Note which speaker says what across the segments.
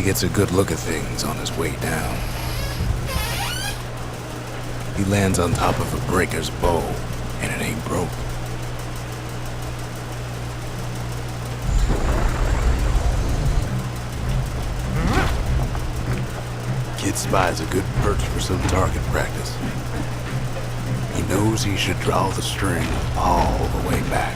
Speaker 1: He gets a good look at things on his way down. He lands on top of a breaker's bow, and it ain't broke. Kid spies a good perch for some target practice. He knows he should draw the string all the way back.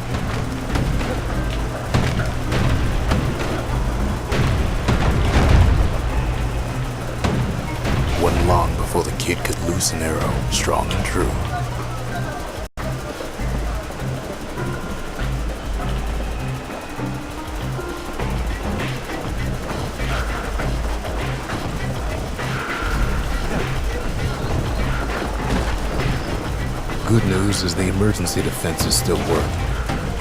Speaker 1: Wasn't long before the kid could loose an arrow, strong and true. Good news is the emergency defenses still work.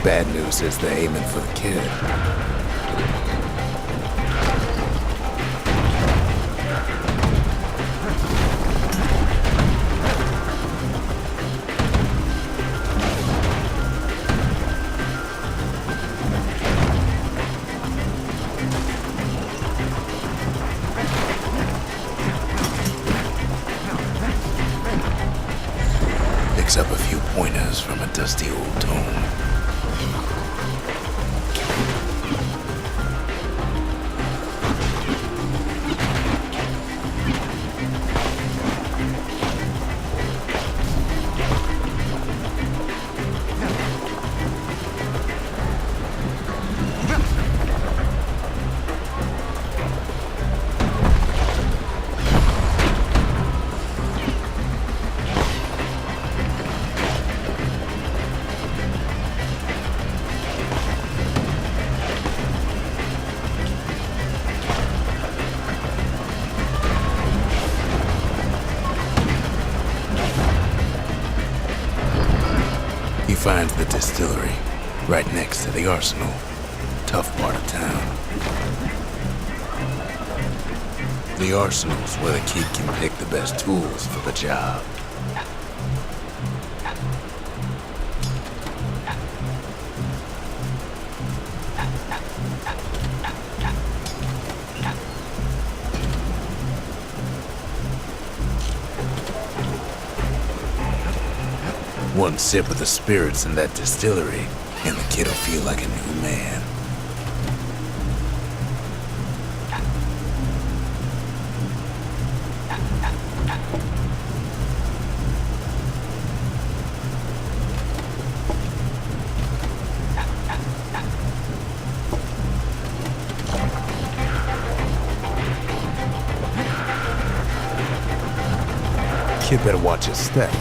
Speaker 1: Bad news is they're aiming for the kid. Picks up a few pointers from a dusty old tome. He finds the distillery, right next to the arsenal. Tough part of town. The arsenal's where the kid can pick the best tools for the job. One sip of the spirits in that distillery, and the kid'll feel like a new man. Kid better watch his step.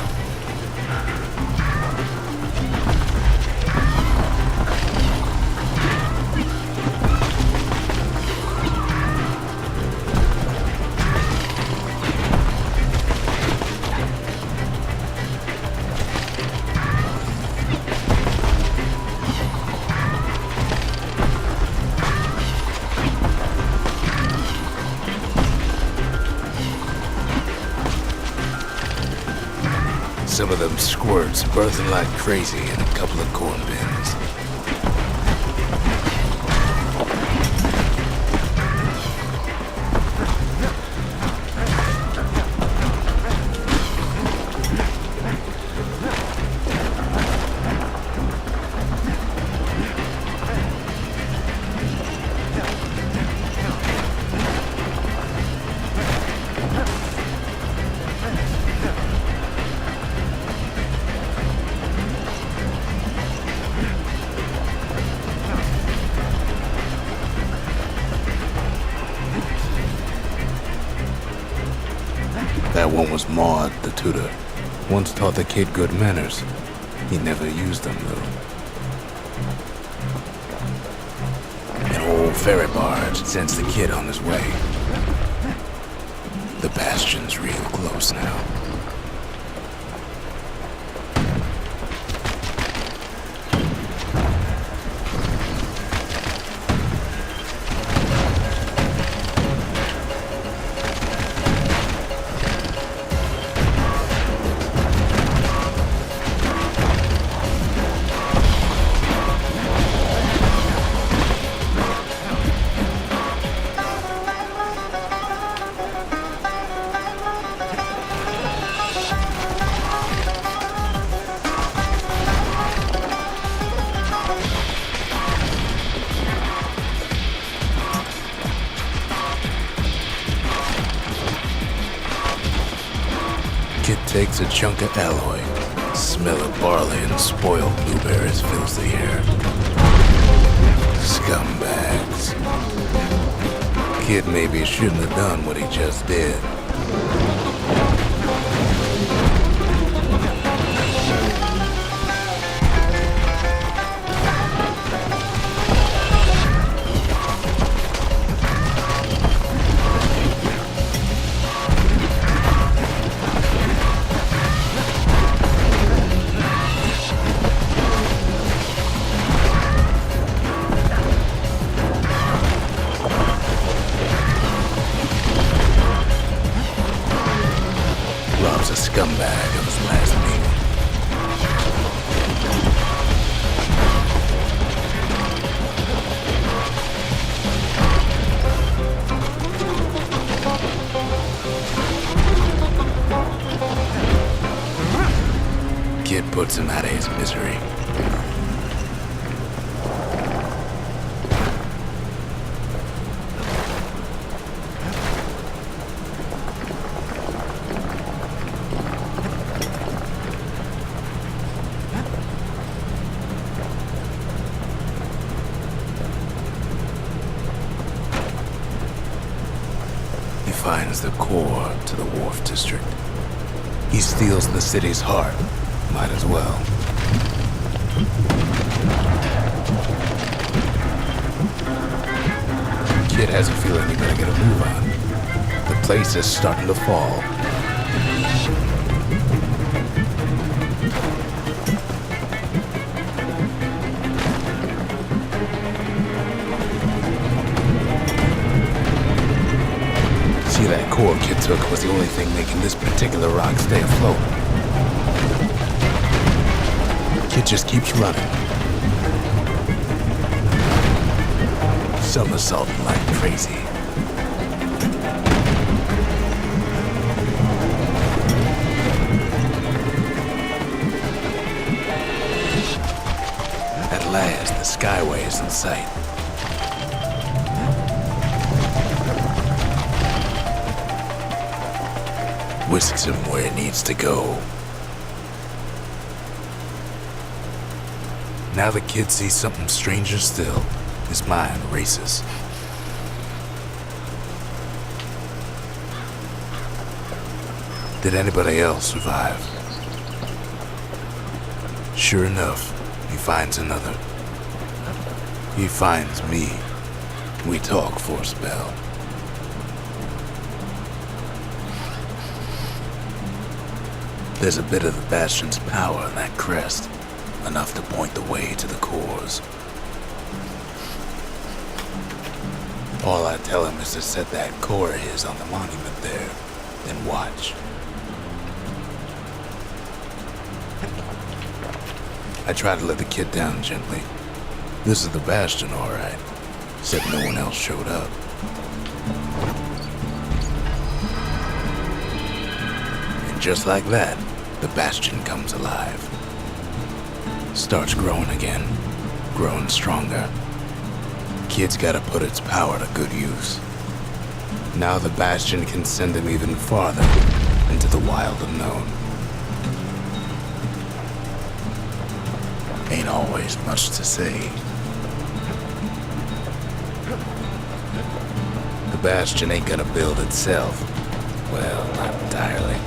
Speaker 1: Some of them squirts birthing like crazy in a couple of corn bins. That one was Maud, the tutor. Once taught the kid good manners. He never used them, though. An old ferry barge sends the kid on his way. The Bastion's real close now. takes a chunk of alloy. Smell of barley and spoiled blueberries fills the air. Scumbags. Kid maybe shouldn't have done what he just did. Rob's a scumbag of his last meal. Kid puts him out of his misery. He finds the core to the Wharf District. He steals the city's heart. Might as well. Kid has a feeling he better get a move on. The place is starting to fall. See, that core Kid took was the only thing making this particular rock stay afloat. Kid just keeps running. Somersaulting like crazy. At last, the Skyway is in sight. Whisks him where he needs to go. Now the kid sees something stranger still. His mind races. Did anybody else survive? Sure enough, he finds another. He finds me. We talk for a spell. There's a bit of the Bastion's power in that crest. Enough to point the way to the cores. All I tell him is to set that core of his on the monument there, then watch. I try to let the kid down gently. This is the Bastion, all right. Except no one else showed up. And just like that, the Bastion comes alive. Starts growing again, growing stronger. Kid's gotta put its power to good use. Now the Bastion can send him even farther into the wild unknown. Ain't always much to say. The Bastion ain't gonna build itself. Well, not entirely.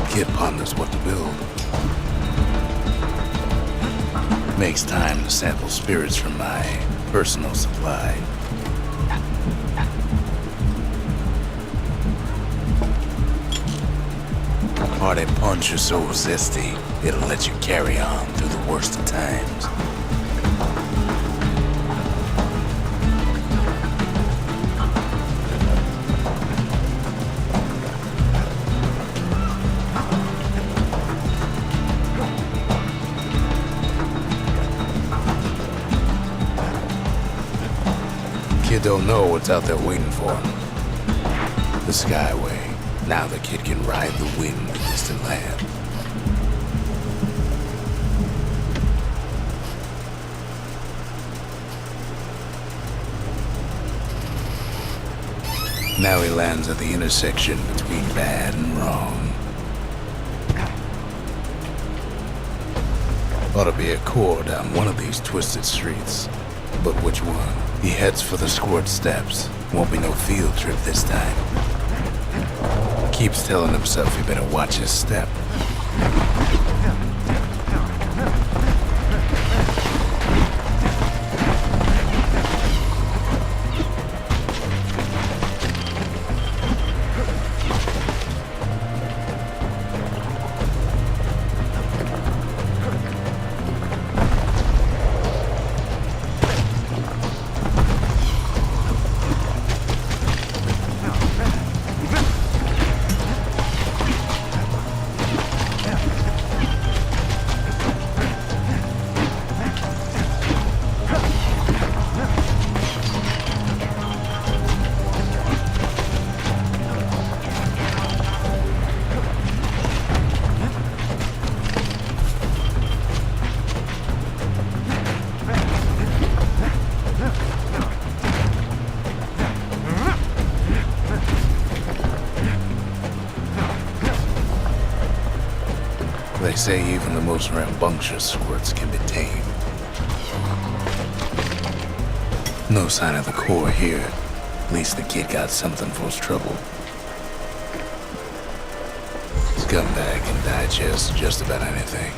Speaker 1: Kid ponders what to build. Makes time to sample spirits from my personal supply. Party punch is so zesty, it'll let you carry on through the worst of times. kid don't know what's out there waiting for him. The Skyway. Now the kid can ride the wind to distant land. Now he lands at the intersection between bad and wrong. Ought to be a core down one of these twisted streets. But which one? He heads for the squirt steps. Won't be no field trip this time. Keeps telling himself he better watch his step. They say even the most rambunctious squirts can be tamed. No sign of the core here. At least the kid got something for his trouble. Scumbag can digest just about anything.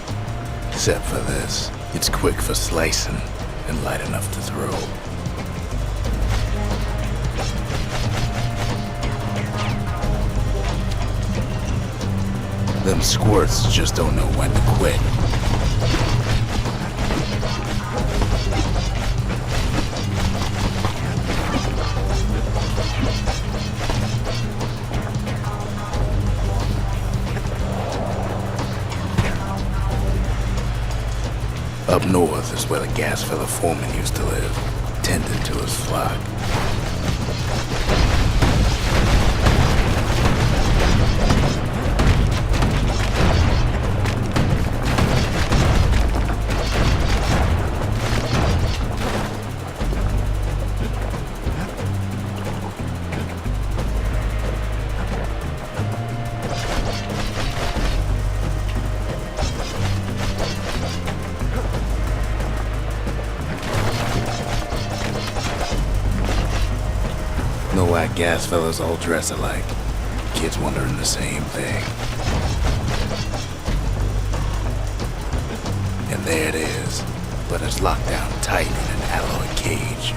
Speaker 1: Except for this. It's quick for slicing and light enough to throw. Them squirts just don't know when to quit. Up north is where the gas fella foreman used to live, tending to his flock. No white gas fellas all dress alike. Kids wondering the same thing. And there it is, but it's locked down tight in an alloy cage.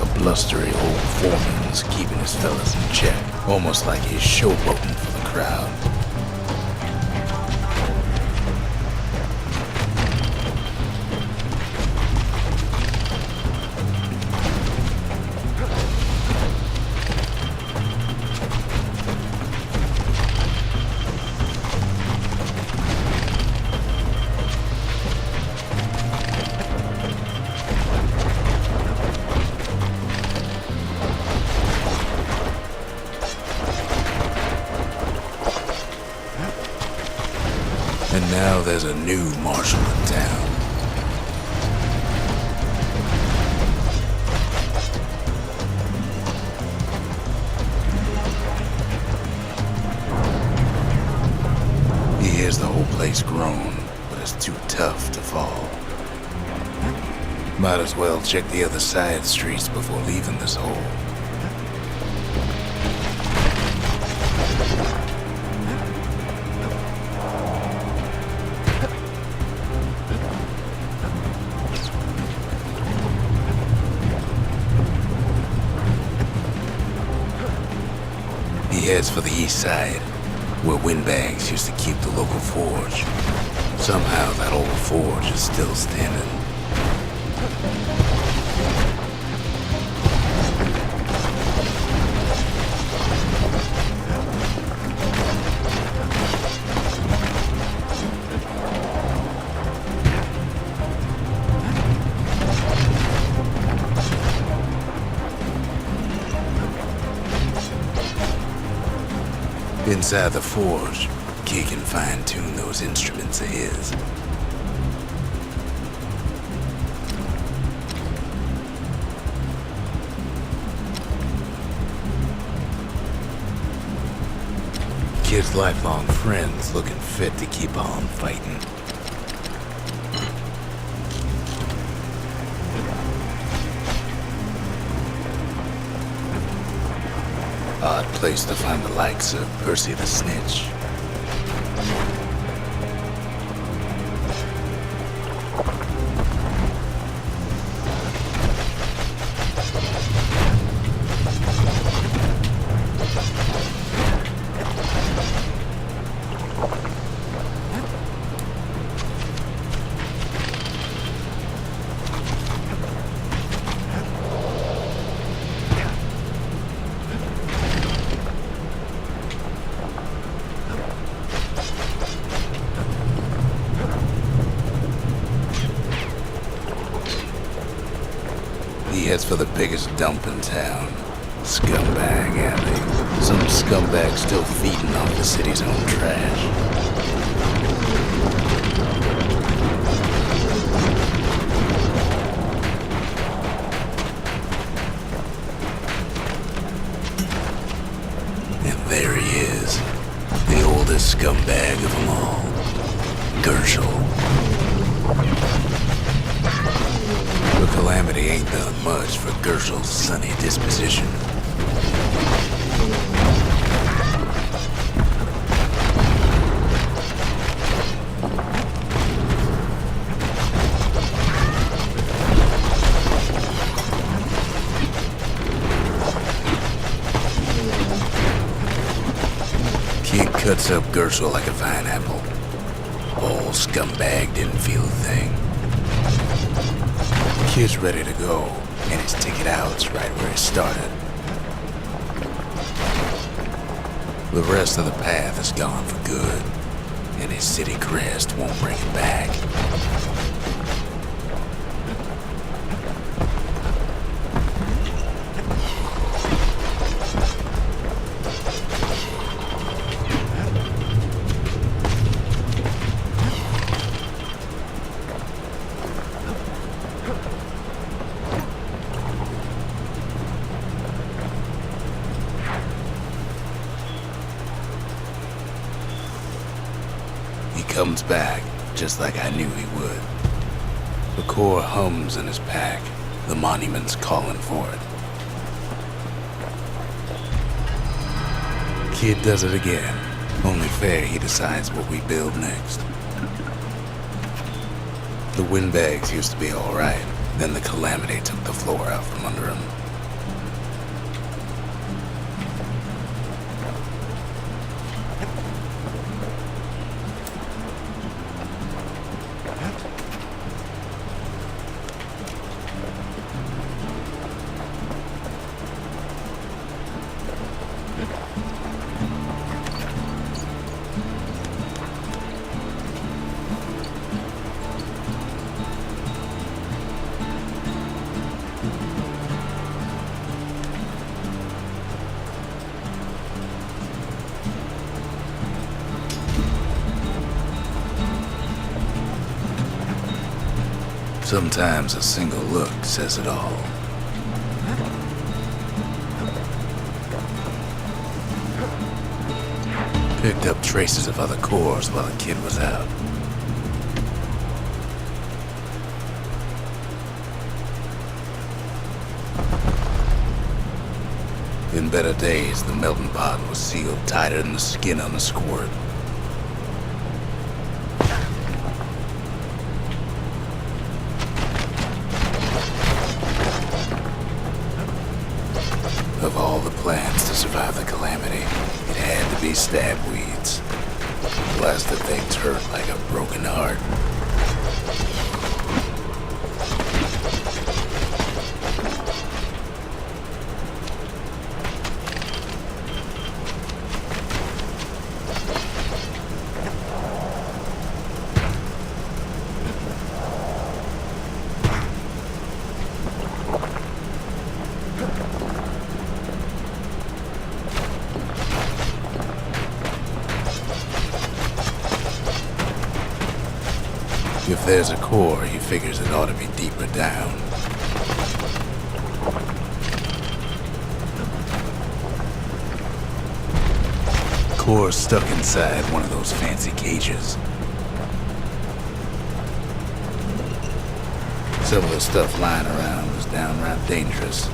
Speaker 1: A blustery old foreman's keeping his fellas in check, almost like he's showboating for the crowd. And now there's a new marshal in town. He hears the whole place groan, but it's too tough to fall. Might as well check the other side streets before leaving this hole. He heads for the east side, where windbags used to keep the local forge. Somehow that old forge is still standing. Inside the forge, Kid can fine-tune those instruments of his. Kid's lifelong friends looking fit to keep on fighting. Odd place to find the likes of Percy the Snitch. He heads for the biggest dump in town. Scumbag Alley. Some scumbag still feeding off the city's own trash. And there he is. The oldest scumbag of them all. Gershel. The Calamity ain't done much for Gershel's sunny disposition. Kid cuts up Gershel like a pineapple. Old scumbag didn't feel a thing. Kid's ready to go, and his ticket out's right where it started. The rest of the path is gone for good, and his city crest won't bring it back. He comes back, just like I knew he would. The core hums in his pack. The monument's calling for it. Kid does it again. Only fair he decides what we build next. The windbags used to be alright. Then the Calamity took the floor out from under him. Sometimes a single look says it all. Picked up traces of other cores while the kid was out. In better days, the melting pot was sealed tighter than the skin on a squirt. Of all the plants to survive the Calamity, it had to be stabweeds. Blasted things hurt like a broken heart. there's a core, he figures it ought to be deeper down. Core's stuck inside one of those fancy cages. Some of the stuff lying around was downright dangerous.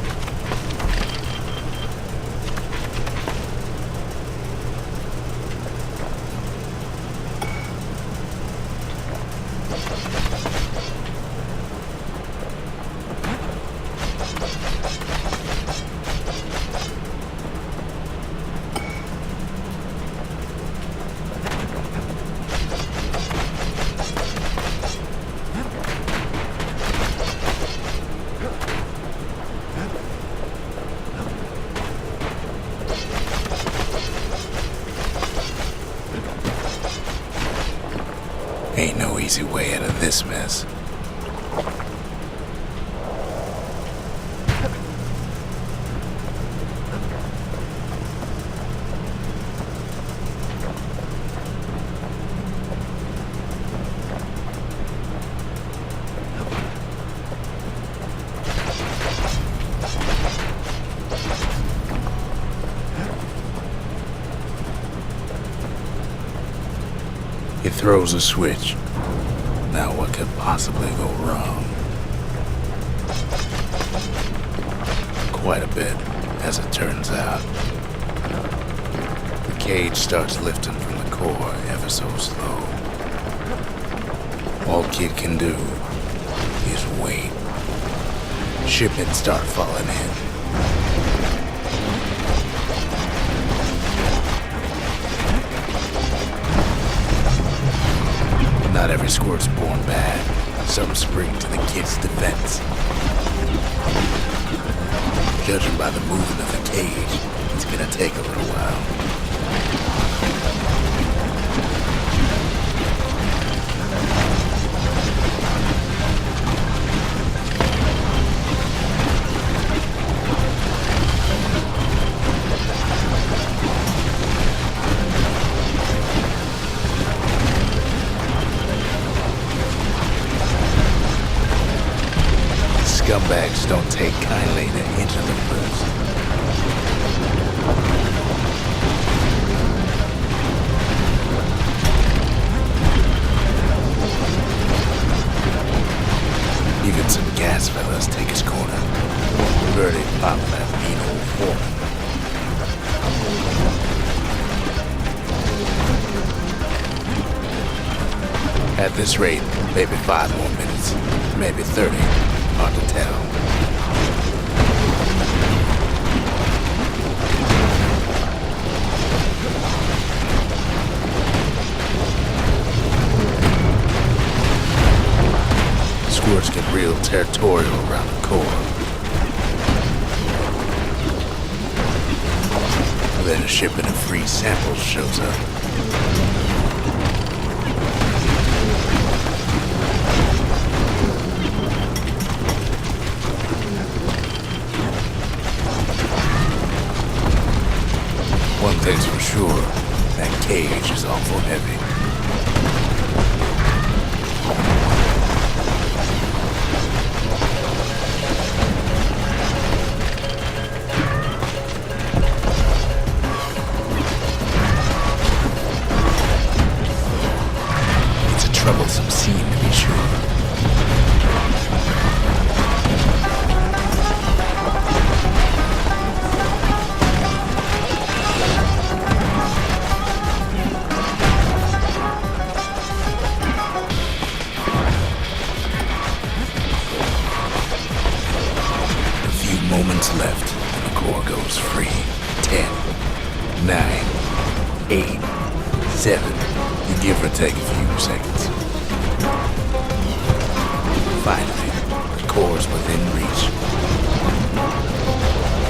Speaker 1: Ain't no easy way out of this mess. He throws a switch. Now what could possibly go wrong? Quite a bit, as it turns out. The cage starts lifting from the core ever so slow. All Kid can do is wait. Shipments start falling in. Not every squirt's born bad. Some spring to the kid's defense. Judging by the movement of the cage, it's gonna take a little while. Scumbags don't take kindly to interlopers. Even some gas fellas take his corner. We've already popped that mean old foreman. At this rate, maybe 5 more minutes, maybe 30. Hard to tell. Squirts get real territorial around the core. Then a shipment of free samples shows up. One thing's for sure, that cage is awful heavy. It's a troublesome scene, to be sure. Moments left, and the core goes free. 10, 9, 8, 7. You give or take a few seconds. Finally, the core's within reach.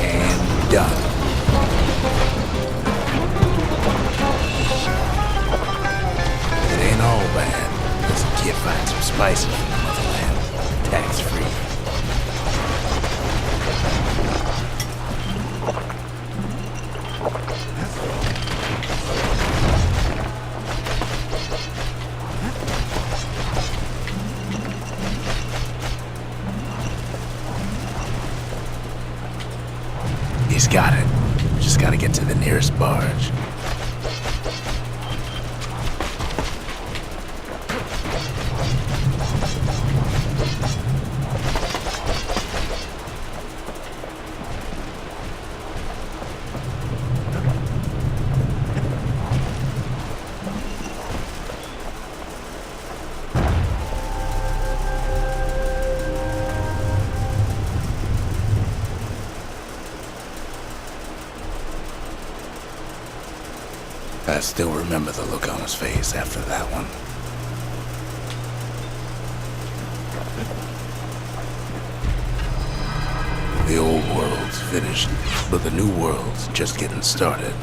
Speaker 1: And done. It ain't all bad, as the kid finds some spices from the motherland, tax-free. He's got it. Just gotta get to the nearest barge. I still remember the look on his face after that one. The old world's finished, but the new world's just getting started.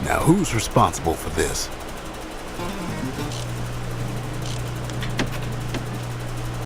Speaker 1: Now who's responsible for this?